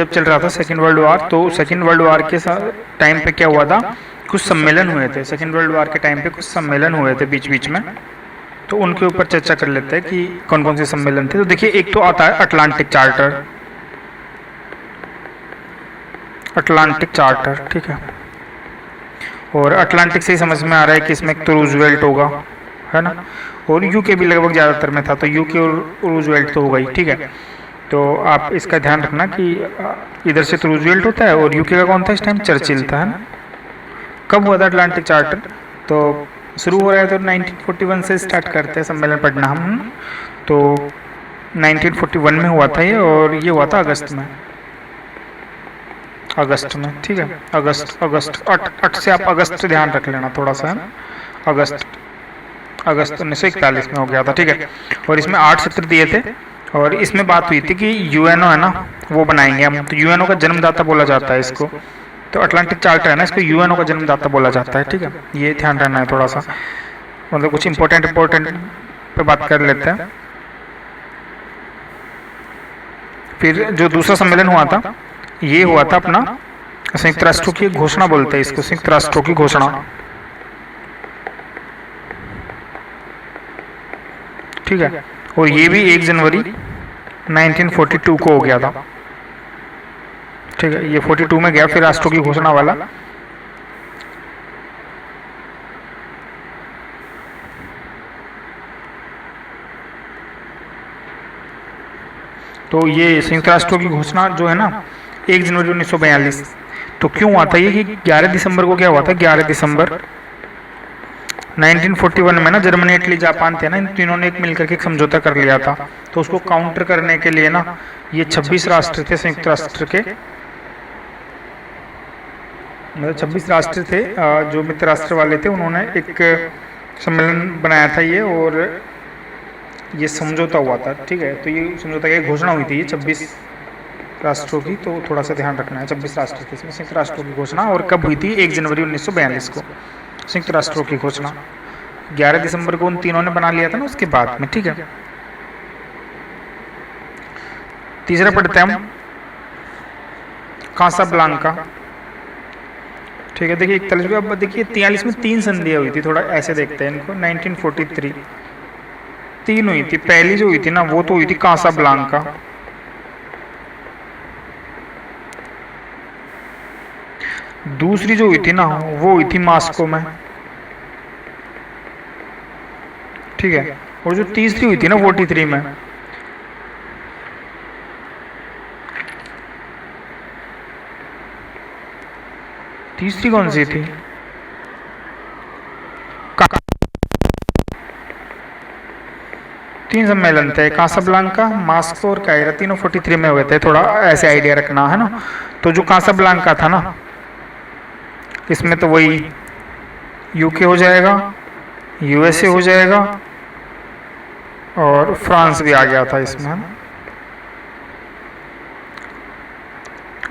जब चल रहा था सेकेंड वर्ल्ड वार, तो सेकेंड वर्ल्ड वार के टाइम पे क्या हुआ था, कुछ सम्मेलन हुए थे। सेकेंड वर्ल्ड वार के टाइम पे कुछ सम्मेलन हुए थे बीच बीच में, तो उनके ऊपर चर्चा कर लेते हैं कि कौन कौन से सम्मेलन थे। तो देखिए, एक तो आता है अटलांटिक चार्टर, अटलांटिक चार्टर, ठीक है। और अटलांटिक से ही समझ में आ रहा है कि इसमें एक तो रूजवेल्ट होगा, है ना, और यूके भी लगभग ज़्यादातर में था, तो यूके और रूजवेल्ट तो होगा ही, ठीक है। तो आप इसका ध्यान रखना कि इधर से तो रूजवेल्ट होता है और यूके का कौन था इस टाइम, चर्चिल था, है ना। कब हुआ था अटलांटिक चार्टर, तो शुरू हो रहा है तो 1941 से स्टार्ट करते हैं सम्मेलन पढ़ना हम। तो 1941 में हुआ था ये, और ये हुआ था अगस्त में, अगस्त में, ठीक है। अगस्त, अगस्त, अट से आप अगस्त ध्यान रख लेना थोड़ा सा, है ना। अगस्त, अगस्त 1941 में हो गया था, ठीक है। और इसमें 8 सत्र दिए थे, और इसमें बात हुई थी कि यूएनओ है ना, वो बनाएंगे हम। तो यूएनओ का जन्मदाता बोला जाता है इसको, तो अटलांटिक चार्टर है ना, इसको यूएनओ का जन्मदाता बोला जाता है, ठीक है। ये ध्यान रखना है थोड़ा सा, मतलब कुछ इंपॉर्टेंट पे बात कर लेते हैं। फिर जो दूसरा सम्मेलन हुआ था, ये हुआ था अपना संयुक्त राष्ट्रों की घोषणा बोलते हैं इसको, संयुक्त राष्ट्रों की घोषणा, ठीक है। और ये भी 1 जनवरी 1942 को हो गया था, ठीक है। ये 42 में गया फिर राष्ट्रों की घोषणा वाला। तो ये संयुक्त राष्ट्रों की घोषणा जो है ना, 1 जनवरी 1942। तो क्यों हुआ था ये कि 11 दिसंबर को क्या हुआ था, 11 दिसंबर 1941 में ना, जर्मनी, इटली, जापान थे ना, इन तीनों ने एक मिलकर के एक समझौता कर लिया था। तो उसको काउंटर करने के लिए ना, ये 26 राष्ट्र थे संयुक्त राष्ट्र के, मतलब 26 राष्ट्र थे जो मित्र राष्ट्र वाले थे, उन्होंने एक सम्मेलन बनाया था ये, और ये समझौता हुआ था, ठीक है। तो ये समझौता की घोषणा हुई थी ये 26 राष्ट्रों की, तो थोड़ा सा ध्यान रखना है। 26 राष्ट्र थे इसमें, संयुक्त राष्ट्रों की घोषणा, और कब हुई थी, 1 जनवरी 1942 को संयुक्त राष्ट्रों की घोषणा। 11 दिसंबर को उन तीनों ने बना लिया था ना, उसके बाद में, ठीक है। तीसरा पढ़ते हैं हम, कासाब्लांका, ठीक है। देखिए 41 में, अब देखिए 43 में 3 संधियां हुई थी, थोड़ा ऐसे देखते हैं इनको। 1943 3 हुई थी, पहली जो हुई थी ना, वो तो हुई थी कासाब्लांका। दूसरी जो हुई थी ना, वो हुई थी मॉस्को में, ठीक है। और जो तीसरी हुई थी ना 43 में, तीसरी कौन सी थी, 3 सम्मेलन थे, कासाब्लांका, मॉस्को और कायरो, तीनों 43 में हुए थे, थोड़ा ऐसे आइडिया रखना, है ना। तो जो कासाब्लांका था ना, इसमें तो वही यूके हो जाएगा, यूएसए हो जाएगा, और फ्रांस भी आ गया था इसमें,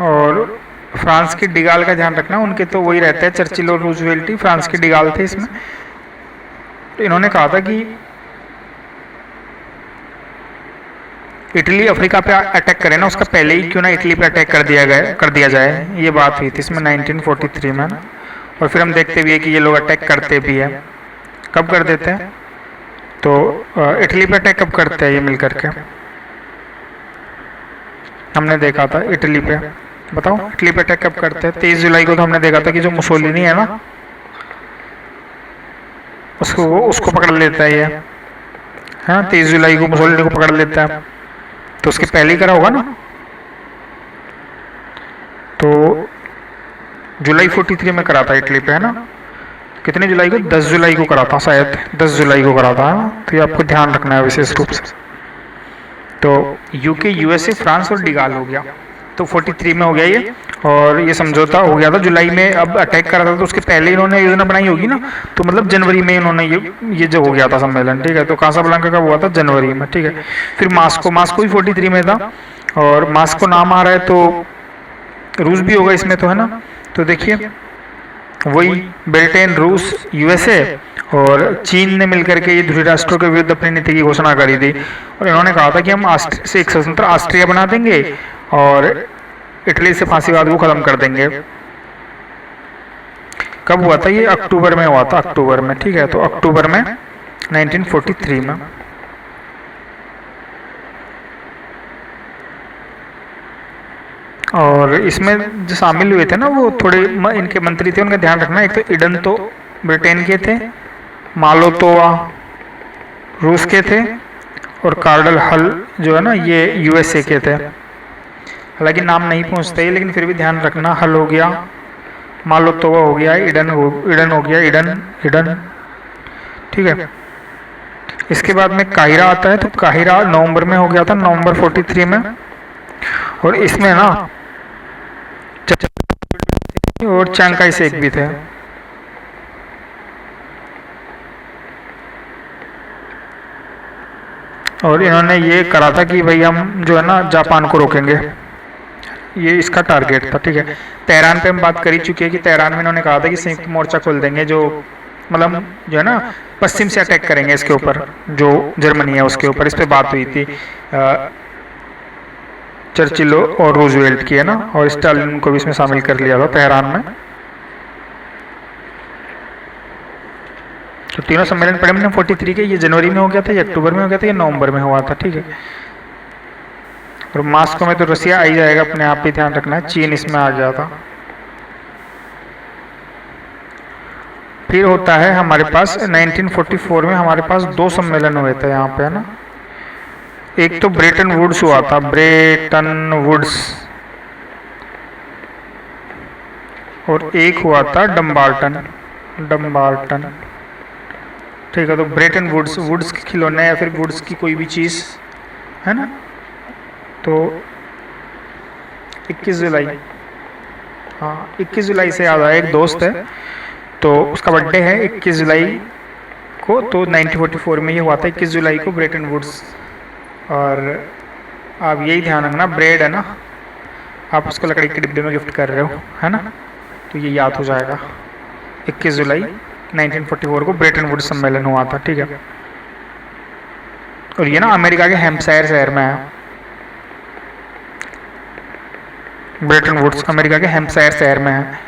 और फ्रांस के डिगाल का ध्यान रखना, उनके तो वही रहते हैं, चर्चिल और रूजवेल्ट ही फ्रांस के डिगाल थे इसमें। तो इन्होंने कहा था कि इटली अफ्रीका पे अटैक करे ना, उसका पहले ही क्यों ना इटली पे अटैक कर दिया जाए, ये बात हुई थी इसमें 1943 में ना। और फिर हम देखते भी है कि ये लोग अटैक करते भी है। कब कर देते हैं, तो इटली पे अटैक कब करते हैं ये मिल करके, हमने देखा था इटली पे, बताओ इटली पे अटैक कब करते हैं। 23 जुलाई को तो हमने देखा था कि जो मुसोलिनी है ना, उसको पकड़ लेता है ये, हाँ 23 जुलाई को मुसोलिनी को पकड़ लेता है। तो उसके पहले ही करा होगा ना, तो जुलाई 43 में करा था इटली पे, है ना। कितने जुलाई को, 10 जुलाई को करा था शायद, 10 जुलाई को करा था, तो ये आपको ध्यान रखना है विशेष रूप से। तो यूके, यूएसए, फ्रांस और डिगाल हो गया, तो 43 में हो गया ये, और ये समझौता हो गया था जुलाई में। अब अटैक करा था तो उसके पहले इन्होंने योजना बनाई होगी ना, तो मतलब जनवरी में इन्होंने ये जो हो गया था सम्मेलन, ठीक है। तो कासाब्लांका कब हुआ था, जनवरी में, ठीक है। फिर मॉस्को, मॉस्को भी 43 में था, और मॉस्को नाम आ रहा है तो रूस भी होगा इसमें, तो है ना। तो देखिए वही ब्रिटेन, रूस, यूएसए और चीन ने मिलकर के ये ध्रुवीय राष्ट्रों के विरुद्ध अपनी नीति की घोषणा करी थी। और इन्होंने कहा था कि हम एक स्वतंत्र ऑस्ट्रिया बना देंगे, और इटली से फांसीवाद को खत्म कर देंगे। कब हुआ था ये? अक्टूबर में हुआ था, अक्टूबर में, ठीक है। तो अक्टूबर में 1943 में। और इसमें जो शामिल हुए थे ना वो थोड़े इनके मंत्री थे, उनका ध्यान रखना। एक तो इडन तो ब्रिटेन के थे, मालोतोवा रूस के थे, और कार्डल हल जो है ना ये यूएसए के थे। हालांकि नाम नहीं पूछते लेकिन फिर भी ध्यान रखना। हल हो गया, मालोतोवा हो गया, इडन हो गया, इडन, ठीक है। इसके बाद में काहिरा आता है। तो काहिरा नवंबर में हो गया था, नवंबर 43 में। और इसमें ना और चांकाई शेख भी थे। और इन्होंने ये करा था कि भाई हम जो है ना जापान को रोकेंगे, ये इसका टारगेट था, ठीक है। तेहरान पे हम बात कर ही चुके हैं कि तेहरान में इन्होंने कहा था कि संयुक्त मोर्चा खोल देंगे, जो मतलब जो है ना पश्चिम से अटैक करेंगे इसके ऊपर, जो जर्मनी है उसके ऊपर। इस पे बात हुई थी चर्चिल और रूजवेल्ट की, है ना, और स्टालिन को भी इसमें शामिल कर लिया था तेहरान में। तो तीनों सम्मेलन पड़े हमने 43 के। ये जनवरी में हो गया था, ये अक्टूबर में हो गया था, ये नवंबर में हुआ था, ठीक है। और मास्को में तो रसिया आ ही जाएगा, अपने आप ही ध्यान रखना है। चीन इसमें आ गया था। फिर होता है हमारे पास 1944 में हमारे पास 2 सम्मेलन हुए थे यहाँ पे, है ना। एक तो ब्रेटन वुड्स हुआ था, ब्रेटन वुड्स, और एक हुआ था डम्बार्टन, ठीक है। तो ब्रेटन वुड्स, वुड्स के खिलौने या फिर वुड्स की कोई भी चीज़, है ना। तो 21 जुलाई, हाँ 21 जुलाई से याद आया, एक दोस्त है तो उसका बर्थडे है 21 जुलाई को। तो 1944 में ये हुआ था 21 जुलाई को, ब्रेटन वुड्स। और आप यही ध्यान रखना, ब्रेड है ना, आप उसको लकड़ी के डिब्बे में गिफ्ट कर रहे हो, है ना, तो ये याद हो जाएगा। 21 जुलाई 1944 को ब्रेटन वुड्स सम्मेलन हुआ था, ठीक है। और ये ना अमेरिका के हैम्पशायर शहर में है, ब्रेटन वुड्स अमेरिका के हैम्पशायर शहर में है।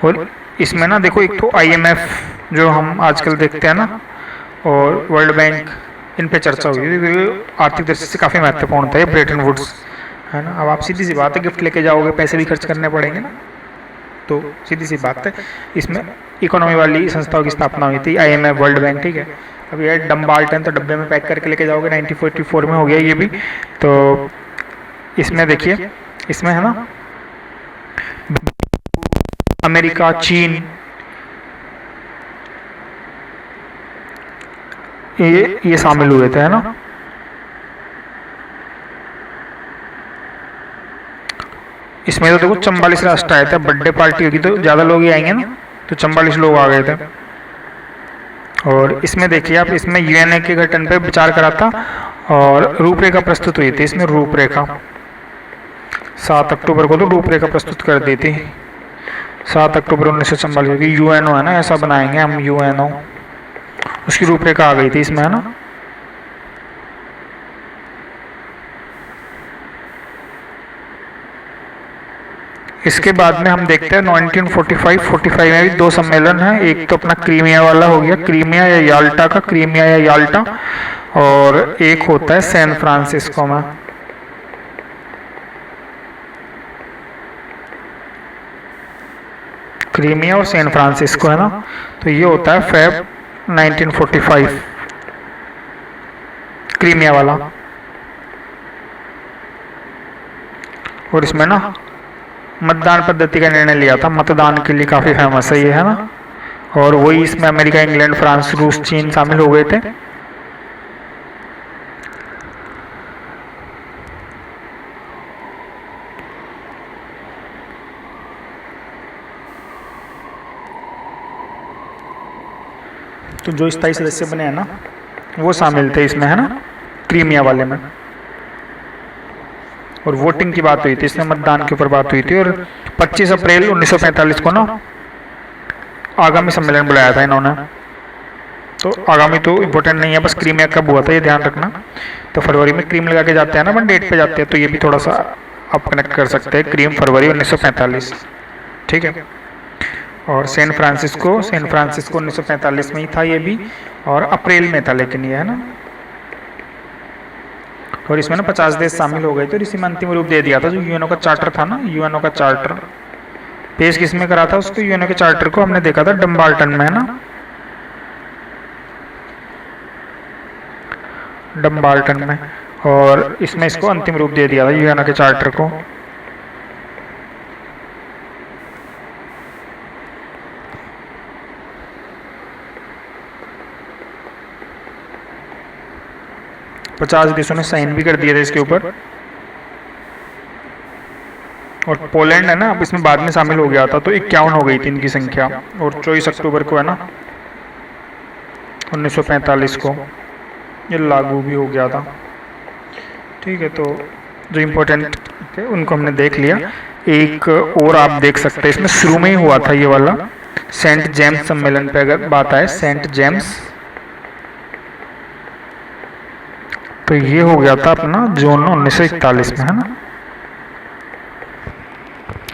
और इसमें ना देखो, एक तो IMF जो हम आजकल देखते हैं ना, और वर्ल्ड बैंक, इन पे चर्चा हुई थी। आर्थिक दृष्टि से काफ़ी महत्वपूर्ण था ये ब्रेटन वुड्स, है ना। अब आप सीधी सी बात है, गिफ्ट लेके जाओगे, पैसे भी खर्च करने पड़ेंगे ना, तो सीधी सी बात है। इसमें इकोनॉमी वाली संस्थाओं की स्थापना हुई थी, IMF, वर्ल्ड बैंक, ठीक है। अब ये डम्बार्टन तो डब्बे में पैक करके लेके जाओगे, 1944 में हो गया ये भी। तो इसमें देखिए, इसमें है ना अमेरिका, चीन, ये शामिल हुए थे, है ना। इसमें तो देखो 44 राष्ट्र आए थे। बर्थडे पार्टी होगी तो ज़्यादा लोग ही आएंगे ना, तो 44 लोग आ गए थे। और इसमें देखिए आप, इसमें UNA के गठन पे विचार करा था और रूपरेखा प्रस्तुत हुई थी। इसमें रूपरेखा 7 अक्टूबर को तो रूपरेखा प्रस्तुत कर दी थी, 7 अक्टूबर 1944 की। UNO है ना, ऐसा बनाएंगे हम, UNO, उसकी रूपरेखा आ गई थी इसमें, है ना। इसके बाद में हम देखते हैं 1945 में भी 2 सम्मेलन हैं। एक तो अपना क्रीमिया वाला हो गया, क्रीमिया या याल्टा का, क्रीमिया या याल्टा, और एक होता है सैन फ्रांसिस्को में। क्रीमिया और सैन फ्रांसिस्को, है ना। तो ये होता है फेब 1945, क्रीमिया वाला। और इसमें ना मतदान पद्धति का निर्णय लिया था, मतदान के लिए काफ़ी फेमस है ये, है ना। और वही इसमें अमेरिका, इंग्लैंड, फ्रांस, रूस, चीन शामिल हो गए थे। तो जो स्थायी सदस्य बने हैं ना, वो शामिल थे इसमें, है ना, क्रीमिया वाले में। और वोटिंग की बात हुई थी इसमें, मतदान के ऊपर बात हुई थी। और 25 अप्रैल 1945 को ना आगामी सम्मेलन बुलाया था इन्होंने। तो आगामी तो इम्पोर्टेंट नहीं है, बस क्रीमिया कब हुआ था ये ध्यान रखना। तो फरवरी में क्रीम लगा के जाते हैं ना, अपन डेट पे जाते हैं, तो ये भी थोड़ा सा आप कनेक्ट कर सकते हैं, क्रीम फरवरी 1945, ठीक है। और सैन फ्रांसिस्को 1945 में ही था ये भी, और अप्रैल में था लेकिन ये, है ना। और इसमें ना 50 देश शामिल हो गए थे, और इसी में अंतिम रूप दे दिया था जो यूएनओ का चार्टर था ना, यूएनओ का चार्टर पेश किस में करा था उसको, यूएनओ के चार्टर को हमने देखा था डम्बाल्टन में, है ना, डम्बाल्टन में। और इसमें इसको अंतिम रूप दे दिया था यूएनओ के चार्टर को। पचास देशों ने साइन भी कर दिए थे इसके ऊपर। और पोलैंड है ना, अब इसमें बाद में शामिल हो गया था, तो 51 हो गई थी इनकी संख्या। और 24 अक्टूबर को, है ना, 1945 को ये लागू भी हो गया था, ठीक है। तो जो इम्पोर्टेंट थे उनको हमने देख लिया। एक और आप देख सकते हैं, इसमें शुरू में ही हुआ था ये वाला सेंट जेम्स सम्मेलन पे अगर बात आए, सेंट जेम्स, तो ये हो गया था अपना जून 1941 में, है ना।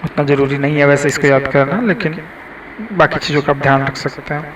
उतना जरूरी नहीं है वैसे इसको याद करना, लेकिन बाकी चीज़ों का आप ध्यान रख सकते हैं।